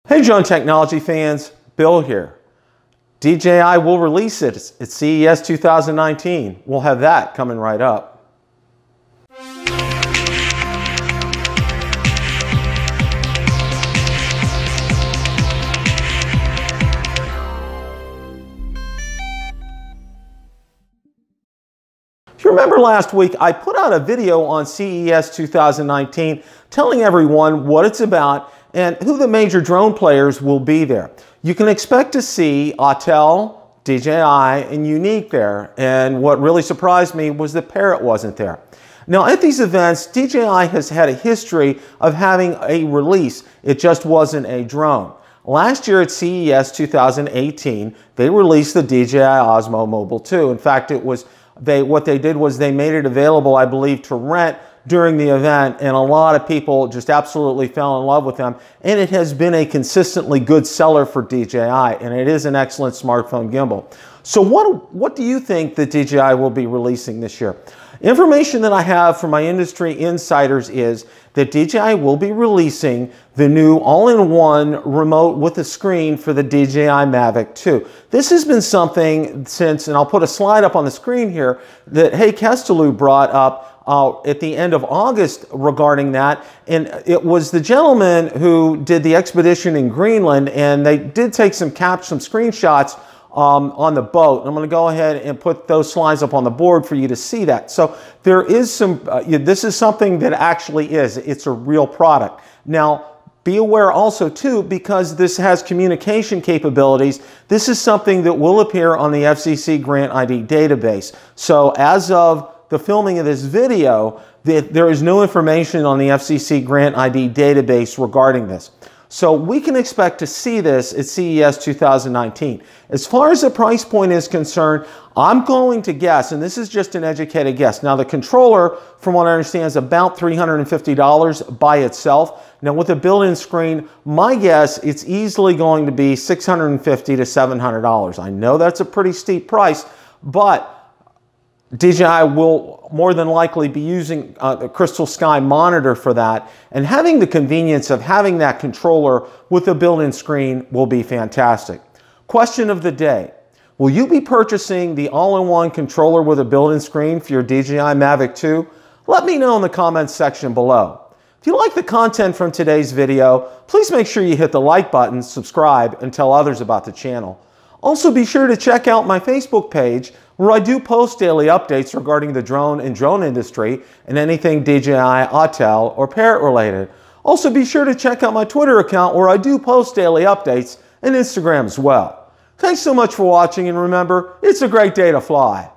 Hey drone technology fans, Bill here. DJI will release it at CES 2019. We'll have that coming right up. If you remember last week, I put out a video on CES 2019 telling everyone what it's about and who the major drone players will be there. You can expect to see Autel, DJI, and Unique there, and what really surprised me was that Parrot wasn't there. Now at these events, DJI has had a history of having a release. It just wasn't a drone. Last year at CES 2018, they released the DJI Osmo Mobile 2. In fact, what they did was they made it available, I believe, to rent during the event, and a lot of people just absolutely fell in love with them, and it has been a consistently good seller for DJI, and it is an excellent smartphone gimbal. So what do you think that DJI will be releasing this year? Information that I have from my industry insiders is that DJI will be releasing the new all-in-one remote with a screen for the DJI Mavic 2. This has been something since, and I'll put a slide up on the screen here, that Hey Kestelou brought up at the end of August regarding that, and it was the gentleman who did the expedition in Greenland, and they did take some screenshots on the boat. I'm going to go ahead and put those slides up on the board for you to see that. So there is some, this is something that actually is, it's a real product. Now, be aware also too, because this has communication capabilities, this is something that will appear on the FCC Grant ID database. So as of the filming of this video, there is no information on the FCC Grant ID database regarding this. So we can expect to see this at CES 2019. As far as the price point is concerned, I'm going to guess, and this is just an educated guess. Now the controller, from what I understand, is about $350 by itself. Now with a built-in screen, my guess, it's easily going to be $650 to $700. I know that's a pretty steep price, but DJI will more than likely be using a Crystal Sky monitor for that, and having the convenience of having that controller with a built-in screen will be fantastic. Question of the day: will you be purchasing the all-in-one controller with a built-in screen for your DJI Mavic 2? Let me know in the comments section below. If you like the content from today's video, please make sure you hit the like button, subscribe, and tell others about the channel. Also be sure to check out my Facebook page, where I do post daily updates regarding the drone and drone industry and anything DJI, Autel, or Parrot related. Also be sure to check out my Twitter account, where I do post daily updates, and Instagram as well. Thanks so much for watching, and remember, it's a great day to fly.